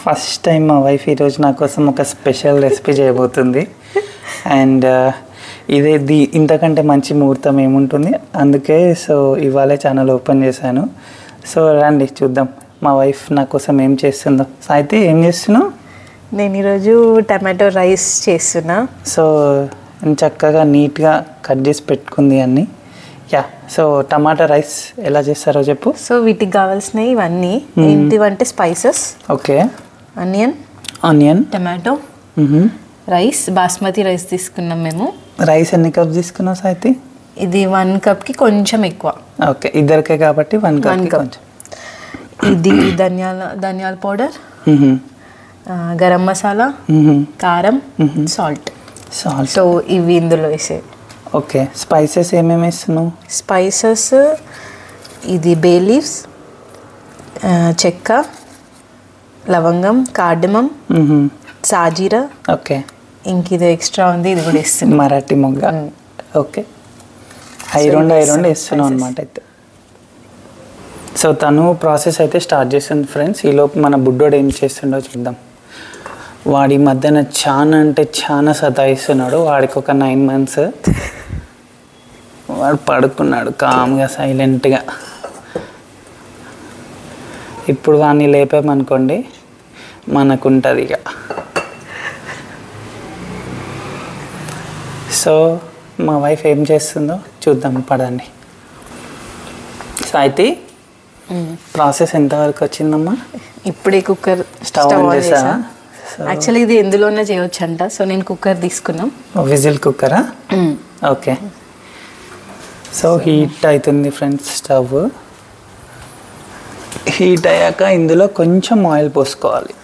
First time మా wife ఈరోజు నా కోసం ఒక స్పెషల్ రెసిపీ చేయబోతుంది. అండ్ ఇదే ఇంతకంటే మంచి ముహూర్తం ఏముంటుంది, అందుకే సో ఇవాళే ఛానల్ ఓపెన్ చేశాను. సో రండి చూద్దాం మా వైఫ్ నా కోసం ఏం చేస్తుందో. అయితే ఏం చేస్తున్నావు? నేను ఈరోజు టమాటో రైస్ చేస్తున్నా. సో చక్కగా నీట్గా కట్ చేసి పెట్టుకుంది అన్నీ. యా, సో టమాటా రైస్ ఎలా చేస్తారో చెప్పు. సో వీటికి కావాల్సినవి ఇవన్నీ ఏంటివంటే spices. Okay. Onion, tomato, rice, basmati rice తీసుకున్నాం మేము. రైస్ ఎన్ని కప్స్ తీసుకున్నావు సాయితి? ఇది 1 కప్కి కొంచెం ఎక్కువ. ఓకే, ఇద్దరికే కాబట్టి 1 కప్ కొంచెం. ఇది ధనియాల పౌడర్, గరం మసాలా, కారం, సాల్ట్. సో ఇవి ఇందులో వేసే. ఓకే, స్పైసెస్ ఏమేమి వేస్తున్నావు? స్పైసెస్ ఇది బే లీవ్స్, చెక్క, లవంగం, కార్డమం, సాజీరా. ఓకే, ఇంక ఇది ఎక్స్ట్రా ఉంది, ఇది కూడా వేస్తున్నాం. మరాఠీ మొగ్గ. ఓకే, ఐరొండు వేస్తున్నాం అనమాట. అయితే సో తను ప్రాసెస్ అయితే స్టార్ట్ చేస్తుంది ఫ్రెండ్స్. ఈలోపు మన బుడ్డోడు ఏం చేస్తుండో చూద్దాం. వాడి మధ్యన చాలా అంటే చాలా సతాయిస్తున్నాడు. వాడికి ఒక 9 months. వాడు పడుకున్నాడు కామ్గా సైలెంట్గా. ఇప్పుడు వాడిని లేపామనుకోండి మనకుంటుంది ఇక. సో మా వైఫ్ ఏం చేస్తుందో చూద్దాం, పడండి. సాయితి, ప్రాసెస్ ఎంతవరకు వచ్చిందమ్మా? ఇప్పుడే కుక్కర్ స్టవ్ ఆన్ చేసా. యాక్చువల్లీ ఇది ఎందులోనే చేయొచ్చు అంట. సో నేను కుక్కర్ తీసుకున్నాం. విజిల్ కుక్కరా? ఓకే. సో హీట్ అవుతుంది ఫ్రెండ్స్ స్టవ్. హీట్ అయ్యాక ఇందులో కొంచెం ఆయిల్ పోసుకోవాలి,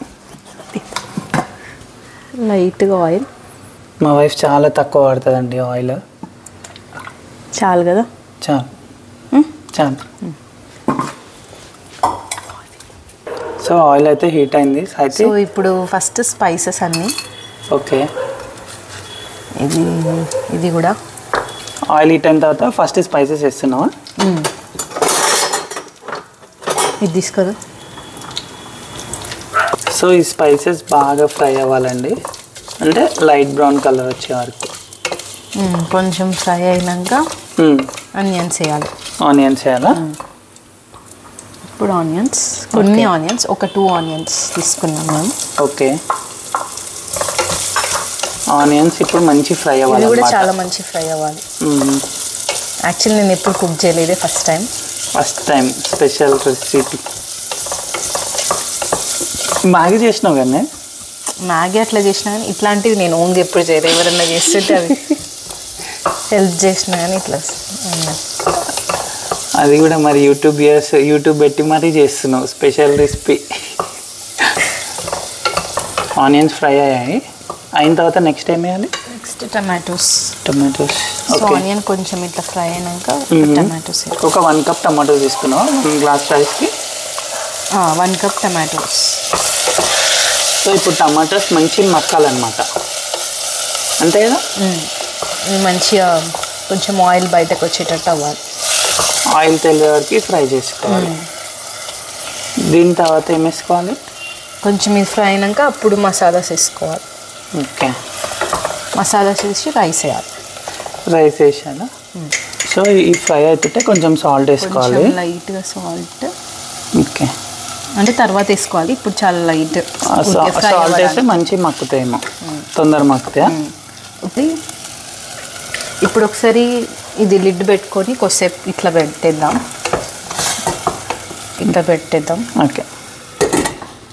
లైట్గా ఆయిల్. మా వైఫ్ చాలా తక్కువ వాడుతుందండి ఆయిల్. చాలు కదా? చాలు. సో ఆయిల్ అయితే హీట్ అయింది. సో ఇప్పుడు ఫస్ట్ స్పైసెస్ అన్నీ. ఓకే, ఇది కూడా ఆయిల్ హీట్ అయిన తర్వాత ఫస్ట్ స్పైసెస్ వేస్తున్నావా? ఇది తీసుకోదు. సో ఈ స్పైసెస్ బాగా ఫ్రై అవ్వాలండి, అంటే లైట్ బ్రౌన్ కలర్ వచ్చే వరకు. కొంచెం ఫ్రై అయినాక ఆనియన్స్ వేయాలి. ఆనియన్స్ వేయాలా? ఇప్పుడు ఆనియన్స్, కొన్ని ఆనియన్స్, ఒక 2 ఆనియన్స్ తీసుకున్నాం మేము. ఓకే, ఆనియన్స్ ఇప్పుడు మంచి ఫ్రై అవ్వాలి. ఇది కూడా చాలా మంచి ఫ్రై అవ్వాలి. యాక్చువల్లీ నేను ఎప్పుడు కుక్ చేయలేదే, first time special recipe. Maggi చేసినావు కానీ? మ్యాగీ అట్లా చేసినా కానీ ఇట్లాంటివి నేను ఓన్గా ఎప్పుడు చేయలేదు. ఎవరన్నా చేస్తుంటే అది హెల్ప్ చేసినా కానీ ఇట్లా. అది కూడా మరి యూట్యూబ్ పెట్టి మరీ చేస్తున్నావు స్పెషల్ రెసిపీ. ఆనియన్స్ ఫ్రై అయ్యాయి. అయిన తర్వాత నెక్స్ట్ ఏం వేయాలి? Next tomatoes. సో ఆనియన్ కొంచెం ఇట్లా ఫ్రై అయినాక టమాటోస్. ఒక 1 కప్ టమాటోస్ తీసుకున్నావు 1 గ్లాస్ రైస్కి. 1 కప్ టమాటోస్. సో ఇప్పుడు టమాటోస్ మంచి మక్కాలన్నమాట, అంతే కదా? మంచిగా కొంచెం ఆయిల్ బయటకు వచ్చేటట్టు అవ్వాలి. ఆయిల్ తెల్లే వరకు ఫ్రై చేసుకోవాలి. దీని తర్వాత ఏం వేసుకోవాలి? కొంచెం ఇది ఫ్రై అయినాక అప్పుడు మసాలాస్ వేసుకోవాలి. ఓకే, మసాలాస్ వేసి రైస్ వేయాలి. రైస్ వేసాను. సో ఈ ఫ్రై అవుతుంటే కొంచెం సాల్ట్ వేసుకోవాలి, లైట్గా సాల్ట్. ఓకే, అంటే తర్వాత వేసుకోవాలి. ఇప్పుడు చాలా లైట్ సాల్ట్ వేస్తే మంచి మక్కుతాయేమో, తొందర మక్కుతాయా? ఇప్పుడు ఒకసారి ఇది లిడ్ పెట్టుకొని కొద్దిసేపు ఇట్లా పెట్టేద్దాం. ఓకే,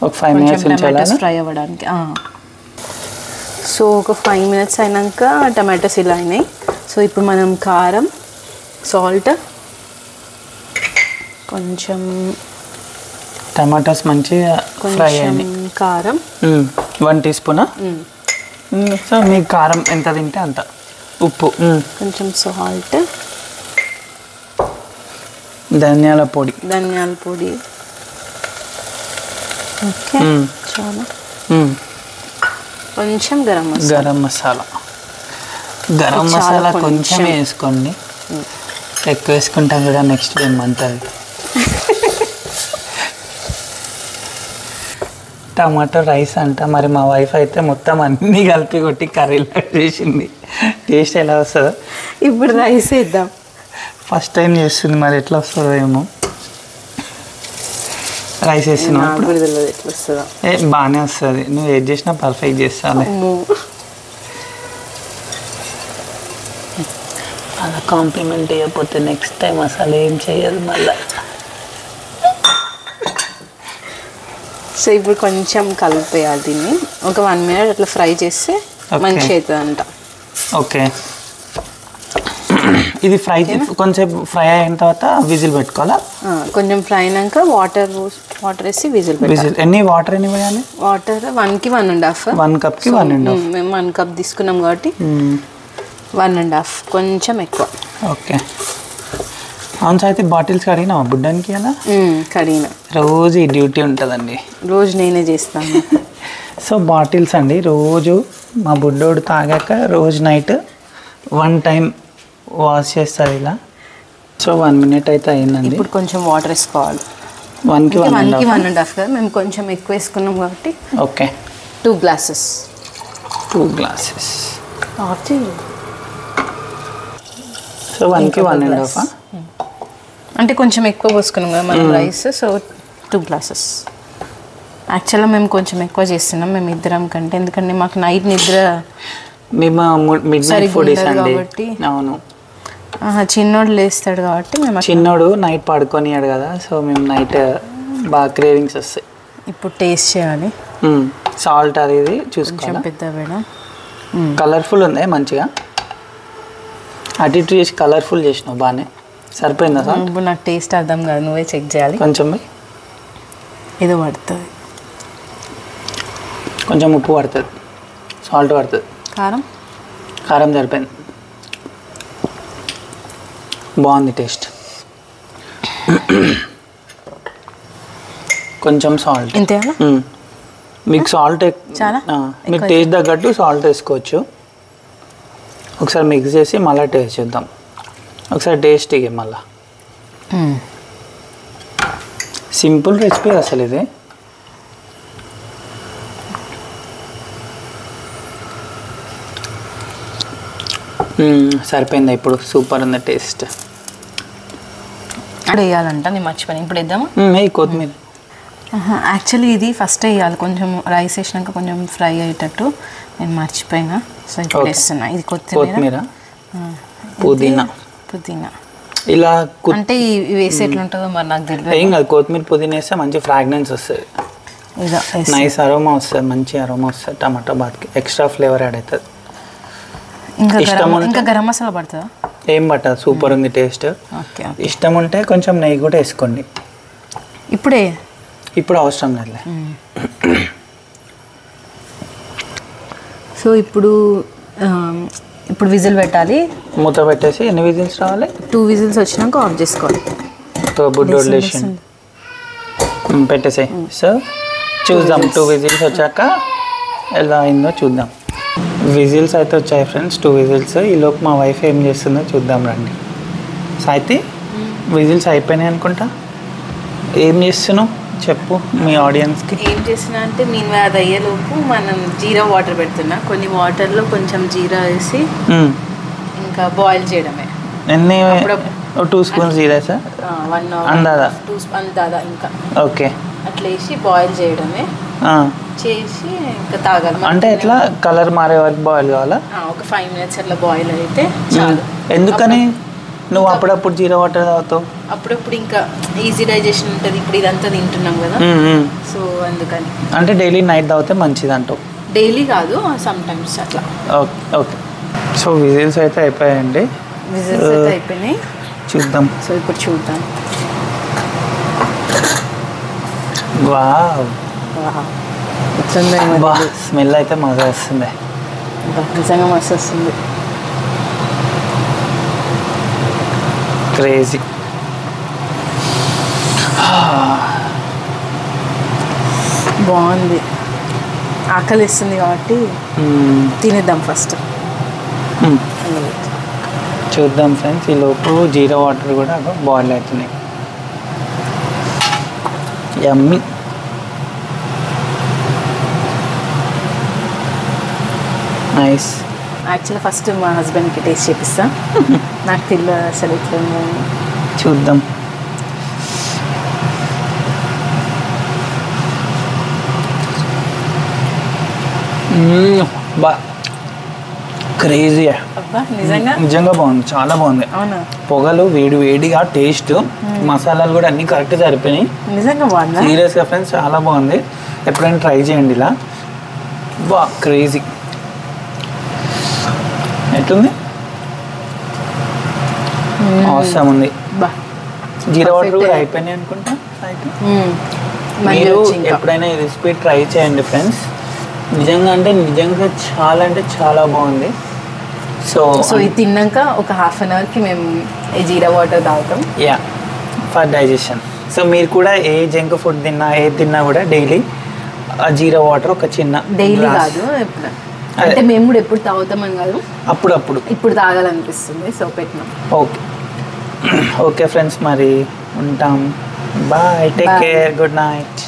ఒక 5 minutes టమాటోస్ ఫ్రై అవ్వడానికి. సో ఒక 5 minutes అయినాక టమాటోస్ ఇలా అయినాయి. సో ఇప్పుడు మనం కారం, సాల్ట్, కొంచెం టమాటోస్ మంచిగా ఫ్రై అయ్యాయి. కారం 1 teaspoon. సో మీ కారం ఎంత తింటే అంత. ఉప్పు, కొంచెం సాల్ట్, ధనియాల పొడి. ఓకే, చాలా. కొంచెం గరం మసాలా కొంచెం వేసుకోండి. ఎక్కువ వేసుకుంటాం కూడా నెక్స్ట్ టైం అంతా. టమాటో రైస్ అంట. మరి మా వైఫ్ అయితే మొత్తం అన్నీ కలిపి కొట్టి కర్రీలో చేసింది. టేస్ట్ ఎలా వస్తుందో ఇప్పుడు రైస్ వేద్దాం. ఫస్ట్ టైం చేస్తుంది, మరి ఎట్లా వస్తుందో ఏమో. రైస్ వేస్తున్నావు నాకు కూడా తెలియదు ఎట్లా వస్తుందో. బాగానే వస్తుంది, నువ్వు ఏది చేసినా పర్ఫెక్ట్ చేస్తావులే. అలా కాంప్లిమెంట్ చేయకపోతే నెక్స్ట్ టైం అసలు ఏం చేయదు మళ్ళీ. సో ఇప్పుడు కొంచెం కలిపేయాలి దీన్ని. ఒక 1 minute అట్లా ఫ్రై చేస్తే మంచిగా అవుతుంది అంట. ఓకే, ఇది ఫ్రై కొంచెంసేపు ఫ్రై అయిన తర్వాత విజిల్ పెట్టుకోవాలా? కొంచెం ఫ్రై అయినాక వాటర్ వేసి విజిల్ పెట్టాలి. ఎన్ని వాటర్ ఎన్ని వేయాలి? వాటర్ 1కి 1.5. 1 కప్కి 1.5. మేము 1 కప్ తీసుకున్నాం కాబట్టి 1.5, కొంచెం ఎక్కువ. ఓకే. అవును సార్, అయితే బాటిల్స్ కడిగినా బుడ్డానికి అలా కడిగిన రోజు ఈ డ్యూటీ ఉంటుందండి. రోజు నేనే చేస్తాను. సో బాటిల్స్ అండి రోజు మా బుడ్డోడు తాగాక రోజు నైట్ 1 time వాష్ చేస్తారు ఇలా. సో 1 minute అయితే అయిందండి. ఇప్పుడు కొంచెం వాటర్ వేసుకోవాలి. 1కి 1.5 కదా, మేము కొంచెం ఎక్కువ వేసుకున్నాం కాబట్టి. Okay, 2 glasses. 2 glasses. సో 1కి 1.5. అంటే కొంచెం ఎక్కువ పోసుకున్నాం కదా మనం రైస్, సో 2 glasses. యాక్చువల్గా మేము కొంచెం ఎక్కువ చేస్తున్నాం మేము ఇద్దరం కంటే, ఎందుకంటే మాకు నైట్ నిద్ర మేము మిడ్ నైట్ ఫుడీస్ అండి. అవును, చిన్నోడు లేస్తాడు కాబట్టి మేము. చిన్నోడు నైట్ పడుకొనియాడు కదా, సో మేము నైట్ బాగా క్రేవింగ్స్ వస్తాయి. ఇప్పుడు టేస్ట్ చేయాలి. సాల్ట్ అది ఇది చూసుకోవాలి. పెద్ద వేడ కలర్ఫుల్ ఉంది మంచిగా. అటు ఇటు చేసి కలర్ఫుల్ చేసినావు, బాగానే సరిపోయిందా సార్? ఇప్పుడు నాకు టేస్ట్ అర్థం కాదు, నువ్వే చెక్ చేయాలి. కొంచెం ఏదో పడుతుంది, కొంచెం ఉప్పు పడుతుంది, సాల్ట్ పడుతుంది, కారం సరిపోయింది, బాగుంది టేస్ట్. కొంచెం సాల్ట్ ఇంతేనా? మీకు సాల్ట్ చాలా మీకు టేస్ట్ తగ్గట్టు సాల్ట్ వేసుకోవచ్చు. ఒకసారి మిక్స్ చేసి మళ్ళీ టేస్ట్ చేద్దాం. ఒకసారి టేస్ట్ ఇక మళ్ళా. సింపుల్ రెసిపీ అసలు ఇది. సరిపోయింది, ఇప్పుడు సూపర్ ఉంది టేస్ట్. అది వేయాలంట, నేను మర్చిపోయాను. ఇప్పుడు వేద్దామా? కొత్తిమీర. యాక్చువల్లీ ఇది ఫస్ట్ వేయాలి, కొంచెం రైస్ వేసినాక కొంచెం ఫ్రై అయ్యేటట్టు. నేను మర్చిపోయినా, సో ఇప్పుడు వేస్తున్నా. ఇది కొత్తిమీర, పుదీనా. ఇలా అంటే ఇవి వేసి ఎట్లుంటుందో మరి నాకు తెలియదు. ఏం కాదు, కొత్తిమీర పుదీనా వేస్తే మంచి ఫ్రాగ్రెన్స్ వస్తుంది, నైస్ అరోమా వస్తుంది, మంచి అరోమా వస్తుంది. టమాటా బాత్కి ఎక్స్ట్రా ఫ్లేవర్ యాడ్ అవుతుంది. ఇంకా గరం మసాలా పడుతుందా? ఏం పట్టదు, సూపర్ ఉంది టేస్ట్. ఇష్టం ఉంటే కొంచెం నెయ్యి కూడా వేసుకోండి. ఇప్పుడు అవసరం లేదు. సో ఇప్పుడు విజిల్ పెట్టాలి. మూత పెట్టేసి ఎన్ని విజిల్స్ రావాలి? 2 విజిల్స్ వచ్చినాక ఆఫ్ చేసుకోవాలి. బుడ్డోడు లేచి పెట్టేసాయి. సో చూద్దాం 2 విజిల్స్ వచ్చాక ఎలా అయిందో చూద్దాం. విజిల్స్ అయితే వచ్చాయి ఫ్రెండ్స్, 2 విజిల్స్. ఈలోపు మా వైఫ్ ఏం చేస్తుందో చూద్దాం రండి. సాయితి, విజిల్స్ అయిపోయినాయి అనుకుంటా. ఏం చేస్తున్నావు చెప్పు మీ ఆడియన్స్కి. ఏం చేస్తున్నా అంటే నేను అది అయ్యేలోపు మనం జీరా వాటర్ పెడుతున్నా. కొన్ని వాటర్లో కొంచెం జీరా వేసి ఇంకా బాయిల్ చేయడమే. ఎన్ని? 2 స్పూన్స్ జీరా సార్? 1 అందాదా? 2 స్పూన్ దాదా. ఇంకా ఓకే, అట్లా వేసి బాయిల్ చేయడమే. చేసి ఇంకా తాగాలి. అంటే ఎట్లా కలర్ మారే వరకు బాయిల్ కావాలా? ఒక 5 minutes అట్లా బాయిల్ అయితే చాలు. ఎందుకని నువ్వు అప్పుడప్పుడు జీరా వాటర్ తాగుతావు? అప్పుడప్పుడు ఇంకా ఈజీ డైజెషన్ ఉంటుంది. ఇప్పుడు ఇదంతా తింటున్నాం కదా, సో అందుకని. అంటే డైలీ నైట్ తాగితే మంచిది అంటావు? డైలీ కాదు, సమ్ టైమ్స్ అట్లా. Okay okay. సో విజిల్స్ అయితే అయిపోయాయండి. విజిల్స్ అయితే అయిపోయినాయి, చూద్దాం. సో ఇప్పుడు చూద్దాం. వావ్, స్మెల్ అయితే మజా వస్తుంది, నిజంగా మస్తు వస్తుంది. క్రేజీ. బాగుంది, ఆకలి ఇస్తుంది కాబట్టి తినేద్దాం ఫస్ట్. చూద్దాం ఫ్రెండ్స్, ఈ లోపు జీరా వాటర్ కూడా బాయిల్ అవుతున్నాయి. యమ్మీ. నైస్. యాక్చువల్లీ ఫస్ట్ మా హస్బెండ్కి టేస్ట్ చేపిస్తా. నాకు తెలియదు అసలు ఇట్లా చూద్దాం. బా క్రేజీ. అబ్బా నిజంగా నిజంగా బాగుంది, చాలా బాగుంది. అవునా? పొగలు వేడి వేడిగా టేస్ట్, మసాలాలు కూడా అన్ని కరెక్ట్ సరిపోయినాయి. నిజంగా బాగుందా? సీరియస్గా ఫ్రెండ్స్ చాలా బాగుంది. ఎప్పుడైనా ట్రై చేయండి ఇలా. బా క్రేజీ. ఎట్లుంది? అవసరం ఉంది. బా జీరా వాటర్ కూడా అయిపోయినాయి అనుకుంటా. మీరు ఎప్పుడైనా ఈ రెసిపీ ట్రై చేయండి ఫ్రెండ్స్. నిజంగా అంటే చాలా బాగుంది. సో ఇది తిన్నాక ఒక హాఫ్ అన్ అవర్కి మేము ఈ జీరా వాటర్ తాగుతాం. Yeah, for digestion. సో మీరు కూడా ఏ జంక్ ఫుడ్ తిన్నా, ఏది తిన్నా కూడా డైలీ ఆ జీరా వాటర్ ఒక చిన్న డైలీ కాదు, ఎప్పుడు అంటే మేము కూడా ఎప్పుడు తాగుతామని కాదు, అప్పుడప్పుడు ఇప్పుడు తాగాలనిపిస్తుంది. సో పెట్టినాం. ఓకే ఓకే ఫ్రెండ్స్, మరి ఉంటాం. Bye, take care, good night.